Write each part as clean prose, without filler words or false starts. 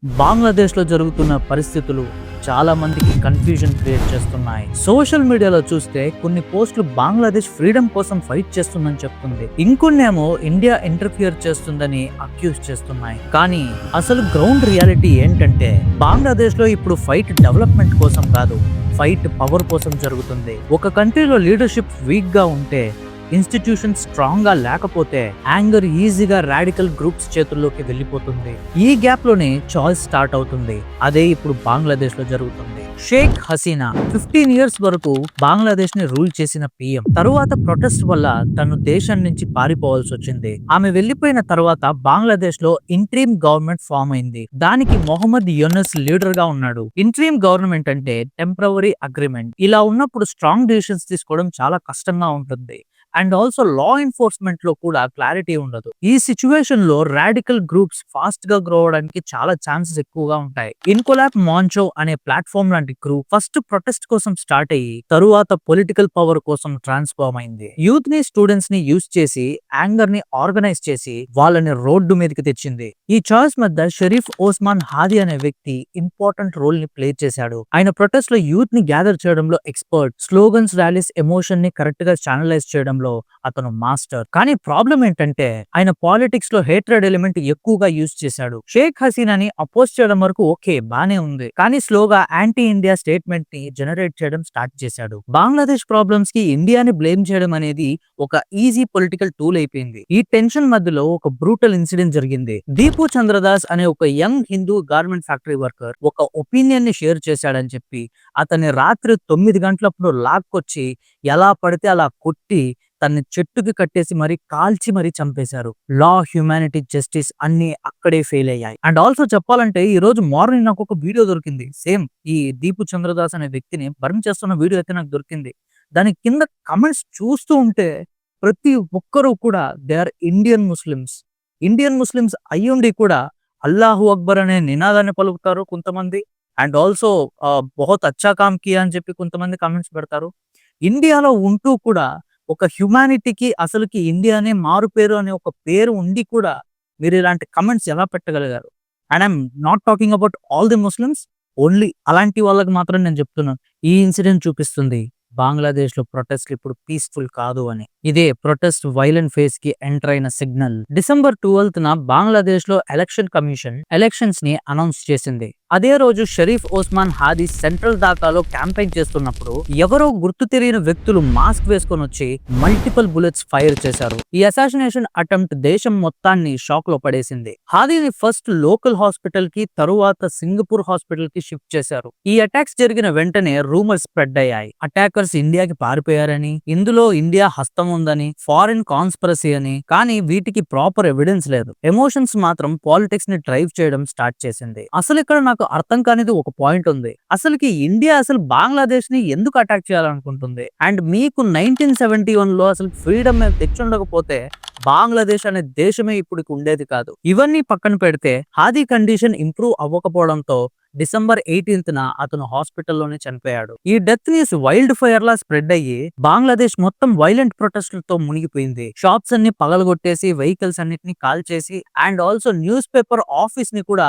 బంగ్లాదేశ్‌లో జరుగుతున్న పరిస్థితులు చాలా మందికి కన్‌ఫ్యూజన్ క్రియేట్ చేస్తున్నాయి. సోషల్ మీడియాలో చూస్తే కొన్ని పోస్టులు బంగ్లాదేశ్ ఫ్రీడమ్ కోసం ఫైట్ చేస్తుందని చెప్తుంది. ఇంకొన్నేమో ఇండియా ఇంటర్ఫియర్ చేస్తుందని అక్యూజ్ చేస్తున్నాయి. కానీ అసలు గ్రౌండ్ రియాలిటీ ఏంటంటే బంగ్లాదేశ్‌లో ఇప్పుడు ఫైట్ డెవలప్‌మెంట్ కోసం కాదు, ఫైట్ పవర్ కోసం జరుగుతుంది. ఒక కంట్రీలో లీడర్‌షిప్ వీక్ గా ఉంటే, ఇన్స్టిట్యూషన్ స్ట్రాంగ్ గా లేకపోతే యాంగర్ ఈజీగా రాడికల్ గ్రూప్స్ చేతుల్లోకి వెళ్ళిపోతుంది. ఈ గ్యాప్ లోనే చాయిస్ స్టార్ట్ అవుతుంది. అదే ఇప్పుడు బంగ్లాదేశ్ లో జరుగుతుంది. షేక్ హసీనా 15 ఇయర్స్ వరకు బంగ్లాదేశ్ ని రూల్ చేసిన పిఎం తరువాత ప్రొటెస్ట్ వల్ల తను దేశం నుంచి పారిపోవాల్సి వచ్చింది. ఆమె వెళ్లిపోయిన తర్వాత బంగ్లాదేశ్ లో ఇంట్రీమ్ గవర్నమెంట్ ఫామ్ అయింది. దానికి మొహమ్మద్ యూనస్ లీడర్ గా ఉన్నాడు. ఇంట్రీమ్ గవర్నమెంట్ అంటే టెంపరవరీ అగ్రిమెంట్. ఇలా ఉన్నప్పుడు స్ట్రాంగ్ డిసిషన్స్ తీసుకోవడం చాలా కష్టంగా ఉంటుంది. అండ్ ఆల్సో లా ఎన్ఫోర్స్మెంట్ లో కూడా క్లారిటీ ఉండదు. ఈ సిచ్యువేషన్ లో రాడికల్ గ్రూప్స్ ఫాస్ట్ గా గ్రో అవడానికి చాలా ఛాన్సెస్ ఎక్కువగా ఉంటాయి. ఇన్కోలాబ్ మాంచో అనే ప్లాట్ఫామ్ లాంటి గ్రూప్ ఫస్ట్ ప్రొటెస్ట్ కోసం స్టార్ట్ అయ్యి తరువాత పొలిటికల్ పవర్ కోసం ట్రాన్స్ఫార్మ్ అయింది. యూత్ ని, స్టూడెంట్స్ ని యూజ్ చేసి యాంగర్ ని ఆర్గనైజ్ చేసి వాళ్ళని రోడ్డు మీదకి తెచ్చింది. ఈ చాయిస్ మధ్య షరీఫ్ ఓస్మాన్ హాది అనే వ్యక్తి ఇంపార్టెంట్ రోల్ ని ప్లే చేశాడు. ఆయన ప్రొటెస్ట్ లో యూత్ ని గ్యాదర్ చేయడంలో ఎక్స్పర్ట్, స్లోగన్స్, ర్యాలీస్, ఎమోషన్ ని కరెక్ట్ గా ఛానలైజ్ చేయడం అతను మాస్టర్. కానీ ప్రాబ్లం ఏంటంటే ఆయన పాలిటిక్స్ లో హేట్రెడ్ ఎలిమెంట్ ఎక్కువగా యూజ్ చేశాడు. షేక్ హసీనాని అపోజ్ చేయడం వరకు ఓకే బానే ఉంది, కానీ స్లోగా యాంటీ ఇండియా స్టేట్మెంట్ ని జనరేట్ చేయడం స్టార్ట్ చేశాడు. బంగ్లాదేశ్ ప్రాబ్లమ్స్ కి ఇండియాని బ్లేమ్ చేయడం అనేది ఒక ఈజీ పొలిటికల్ టూల్ అయిపోయింది. ఈ టెన్షన్ మధ్యలో ఒక బ్రూటల్ ఇన్సిడెంట్ జరిగింది. దీపు చంద్రదాస్ అనే ఒక young Hindu garment factory worker ఒక ఒపీనియన్ ని షేర్ చేశాడని చెప్పి అతన్ని రాత్రి 9 గంటలప్పుడు లాక్కొచ్చి ఎలా పడితే అలా కొట్టి తన్ని చెట్టుకి కట్టేసి మరి కాల్చి మరీ చంపేశారు. లా, హ్యూమానిటీ, జస్టిస్ అన్ని అక్కడే ఫెయిల్ అయ్యాయి. అండ్ ఆల్సో చెప్పాలంటే ఈ రోజు మార్నింగ్ నాకు ఒక వీడియో దొరికింది. సేమ్ ఈ దీపు చంద్రదాస్ అనే వ్యక్తిని బర్న్ చేస్తున్న వీడియో అయితే నాకు దొరికింది. దాని కింద కమెంట్స్ చూస్తూ ఉంటే ప్రతి ఒక్కరూ కూడా they are Indian Muslims. Indian Muslims అయ్యుండి కూడా అల్లాహు అక్బర్ అనే నినాదాన్ని పలుకుతారు కొంతమంది. అండ్ ఆల్సో బహుత్ అచ్చా కామ్ కియా అని చెప్పి కొంతమంది కామెంట్స్ పెడతారు. ఇండియాలో ఉంటూ కూడా ఒక హ్యుమానిటీకి అసలుకి ఇండియానే మారు పేరు అనే ఒక పేరు ఉండి కూడా మీరు ఇలాంటి కమెంట్స్ ఎలా పెట్టగలిగారు? And I'm not talking about all the Muslims, only అలాంటి వాళ్ళకి మాత్రం నేను చెప్తున్నాను. ఈ ఇన్సిడెంట్ చూపిస్తుంది బంగ్లాదేశ్ లో ప్రొటెస్ట్ ఇప్పుడు పీస్ఫుల్ కాదు అని. ఇదే ప్రొటెస్ట్ వైలెంట్ ఫేజ్ కి ఎంటర్ అయిన సిగ్నల్. డిసెంబర్ 12న బంగ్లాదేశ్ లో ఎలక్షన్ కమిషన్ ఎలక్షన్స్ ని అనౌన్స్ చేసింది. అదే రోజు షరీఫ్ ఓస్మాన్ హాది సెంట్రల్ ఢాకాలో క్యాంపెయిన్ చేస్తున్నప్పుడు ఎవరో గుర్తు తెలియని వ్యక్తులు మాస్క్ వేసుకొని వచ్చి మల్టిపుల్ బుల్లెట్స్ ఫైర్ చేశారు. ఈ అసాసినేషన్ అటెంప్ట్ దేశం మొత్తాన్ని షాక్ లో పడేసింది. హాదీని ఫస్ట్ లోకల్ హాస్పిటల్ కి, తరువాత సింగపూర్ హాస్పిటల్ కి షిఫ్ట్ చేశారు. ఈ అటాక్స్ జరిగిన వెంటనే రూమర్స్ స్ప్రెడ్ అయ్యాయి. అటాకర్స్ ఇండియాకి పారిపోయారని, ఇందులో ఇండియా హస్తం ఉందని, ఫారిన్ కాన్స్పిరసీ అని. కానీ వీటికి ప్రాపర్ ఎవిడెన్స్ లేదు. ఎమోషన్స్ మాత్రం పాలిటిక్స్ ని డ్రైవ్ చేయడం స్టార్ట్ చేసింది. అసలు ఇక్కడ నాకు అర్థం కానిది ఒక పాయింట్ ఉంది. అసలుకి ఇండియా అసలు బంగ్లాదేశ్ ని ఎందుకు అటాక్ చేయాలనుకుంటుంది? అండ్ మీకు 1971 లో అసలు ఫ్రీడమ్ తెచ్చుండకపోతే బంగ్లాదేశ్ అనే దేశమే ఇప్పుడు ఉండేది కాదు. ఇవన్నీ పక్కన పెడితే హాదీ కండిషన్ ఇంప్రూవ్ అవ్వకపోవడంతో డిసెంబర్ 18న అతను హాస్పిటల్లోనే చనిపోయాడు. ఈ డెత్ న్యూస్ వైల్డ్ ఫైర్ లా స్ప్రెడ్ అయ్యి బంగ్లాదేశ్ మొత్తం వైలెంట్ ప్రొటెస్ట్లతో మునిగిపోయింది. షాప్స్ అన్ని పగలగొట్టేసి, వెహికల్స్ అన్నిటిని కాల్ చేసి, and also news paper office ని కూడా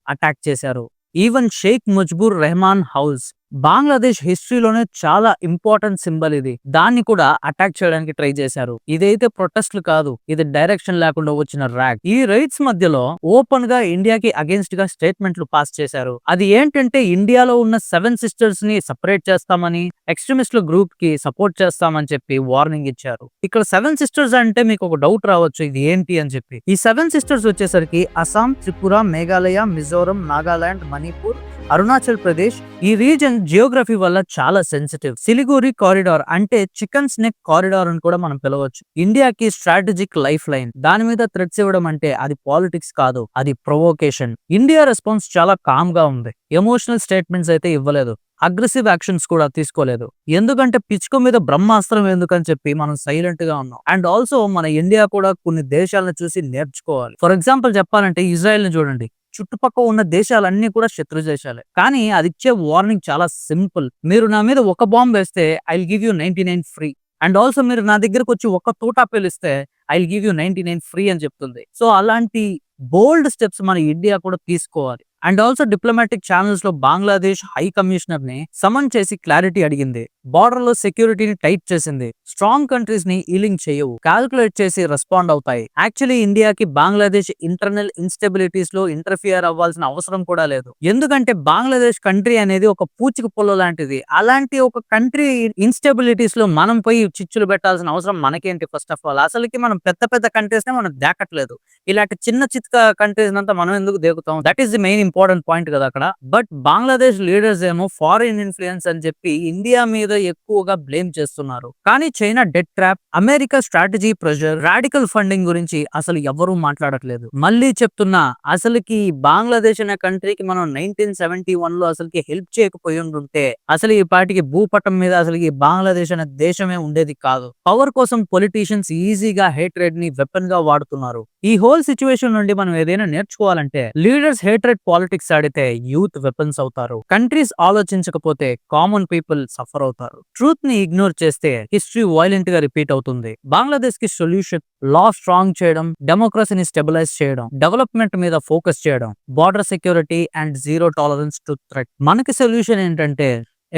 అటాక్ చేశారు. ఈవెన్ షేక్ ముజ్బూర్ రెహమాన్ హౌస్, బంగ్లాదేశ్ హిస్టరీలోనే చాలా ఇంపార్టెంట్ సింబల్ ఇది, దాన్ని కూడా అటాక్ చేయడానికి ట్రై చేశారు. ఇదైతే ప్రొటెస్ట్లు కాదు, ఇది డైరెక్షన్ లేకుండా వచ్చిన ర్యాగ్. ఈ రైట్స్ మధ్యలో ఓపెన్ గా ఇండియాకి అగేన్స్ట్ గా స్టేట్మెంట్లు పాస్ చేశారు. అది ఏంటంటే ఇండియాలో ఉన్న 7 సిస్టర్స్ ని సెపరేట్ చేస్తామని, ఎక్స్ట్రీమిస్టుల గ్రూప్ కి సపోర్ట్ చేస్తామని చెప్పి వార్నింగ్ ఇచ్చారు. ఇక్కడ 7 సిస్టర్స్ అంటే మీకు ఒక డౌట్ రావచ్చు, ఇది ఏంటి అని చెప్పి. ఈ 7 సిస్టర్స్ వచ్చేసరికి అస్సాం, త్రిపుర, మేఘాలయ, మిజోరం, నాగాలాండ్, మణిపూర్, అరుణాచల్ ప్రదేశ్. ఈ రీజన్ జియోగ్రఫీ వల్ల చాలా సెన్సిటివ్. సిలిగురి కారిడార్ అంటే చికెన్ స్నేక్ కారిడార్ అని కూడా మనం పిలవచ్చు. ఇండియాకి స్ట్రాటజిక్ లైఫ్ లైన్. దాని మీద థ్రెట్స్ ఇవ్వడం అంటే అది పాలిటిక్స్ కాదు, అది ప్రొవోకేషన్. ఇండియా రెస్పాన్స్ చాలా కామ్ గా ఉంది. ఎమోషనల్ స్టేట్మెంట్స్ అయితే ఇవ్వలేదు, అగ్రెసివ్ యాక్షన్స్ కూడా తీసుకోలేదు. ఎందుకంటే పిచ్చుక మీద బ్రహ్మాస్త్రం ఎందుకని చెప్పి మనం సైలెంట్ గా ఉన్నాం. అండ్ ఆల్సో మన ఇండియా కూడా కొన్ని దేశాలను చూసి నేర్చుకోవాలి. ఫర్ ఎగ్జాంపుల్ చెప్పాలంటే ఇజ్రాయెల్ ని చూడండి. చుట్టుపక్కల ఉన్న దేశాలన్నీ కూడా శత్రు దేశాలే, కానీ అది ఇచ్చే వార్నింగ్ చాలా సింపుల్. మీరు నా మీద ఒక బాంబ్ వేస్తే I will give you 99 free. And also మీరు నా దగ్గరకు వచ్చి ఒక తోటా పేలిస్తే I will give you 99 free అని చెప్తుంది. సో అలాంటి బోల్డ్ స్టెప్స్ మన ఇండియా కూడా తీసుకోవాలి. అండ్ ఆల్సో డిప్లొమాటిక్ ఛానల్స్ లో బంగ్లాదేశ్ హై కమిషనర్ ని సమన్ చేసి క్లారిటీ అడిగింది. బార్డర్ లో సెక్యూరిటీని టైట్ చేసింది. స్ట్రాంగ్ కంట్రీస్ ని ఈలింగ్ చేయవు, క్యాల్కులేట్ చేసి రెస్పాండ్ అవుతాయి. యాక్చువల్లీ ఇండియాకి బంగ్లాదేశ్ ఇంటర్నల్ ఇన్స్టెబిలిటీస్ లో ఇంటర్ఫియర్ అవ్వాల్సిన అవసరం కూడా లేదు. ఎందుకంటే బంగ్లాదేశ్ కంట్రీ అనేది ఒక పూచిక పుల్ల లాంటిది. అలాంటి ఒక కంట్రీ ఇన్స్టెబిలిటీస్ లో మనం పోయి చిచ్చులు పెట్టాల్సిన అవసరం మనకేంటి? ఫస్ట్ ఆఫ్ ఆల్ అసలుకి మనం పెద్ద పెద్ద కంట్రీస్ నే మనం దేకట్లేదు. ఇలాంటి చిన్న చిత్క కంట్రీస్ అంతా మనం ఎందుకు దేకుతాం? That is the main important point కదా అక్కడ. బట్ బంగ్లాదేశ్ లీడర్స్ ఏమో ఫారిన్ ఇన్ఫ్లుయెన్స్ అని చెప్పి ఇండియా మీద ఎక్కువగా బ్లేమ్ చేస్తున్నారు. కానీ China debt trap, America strategy pressure, radical funding గురించి అసలు ఎవరూ మాట్లాడట్లేదు. మళ్ళీ చెప్తున్నా, అసలుకి బంగ్లాదేశ్ అనే కంట్రీకి మనం 1971 లో అసలుకి హెల్ప్ చేయకపోయి ఉంటే అసలు ఈ పాటికి భూపటం మీద అసలు ఈ బంగ్లాదేశ్ అనే దేశమే ఉండేది కాదు. పవర్ కోసం పొలిటీషియన్స్ ఈజీగా హేట్రెడ్ ని వెపన్ గా వాడుతున్నారు. ఈ హోల్ సిచ్యువేషన్ నుండి మనం ఏదైనా నేర్చుకోవాలంటే, లీడర్స్ హేట్రెడ్ పాలిటిక్స్ ఆడితే యూత్ వెపన్స్ అవుతారు. కంట్రీస్ ఆలోచించకపోతే కామన్ పీపుల్ సఫర్ అవుతారు. ట్రూత్ ని ఇగ్నోర్ చేస్తే హిస్టరీ వైలెంట్ గా రిపీట్ అవుతుంది. బంగ్లాదేశ్ కి సొల్యూషన్ లా స్ట్రాంగ్ చేయడం, డెమోక్రసీని స్టెబిలైజ్ చేయడం, డెవలప్మెంట్ మీద ఫోకస్ చేయడం, border security and zero tolerance to threat. మనకి సొల్యూషన్ ఏంటంటే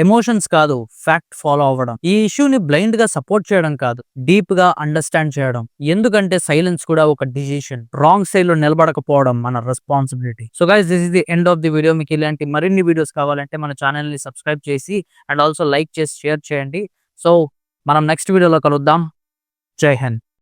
ఎమోషన్స్ కాదు, ఫ్యాక్ట్ ఫాలో అవ్వడం. ఈ ఇష్యూని బ్లైండ్ గా సపోర్ట్ చేయడం కాదు, డీప్ గా అండర్స్టాండ్ చేయడం. ఎందుకంటే సైలెన్స్ కూడా ఒక డిసిషన్. రాంగ్ సైడ్ లో నిలబడకపోవడం మన responsibility. So guys, this is the end of the video. మీకు ఇలాంటి మరిన్ని వీడియోస్ కావాలంటే మన ఛానల్ ని సబ్స్క్రైబ్ చేసి అండ్ ఆల్సో లైక్ చేసి షేర్ చేయండి. సో మనం నెక్స్ట్ వీడియోలో కలుద్దాం. జై హింద్.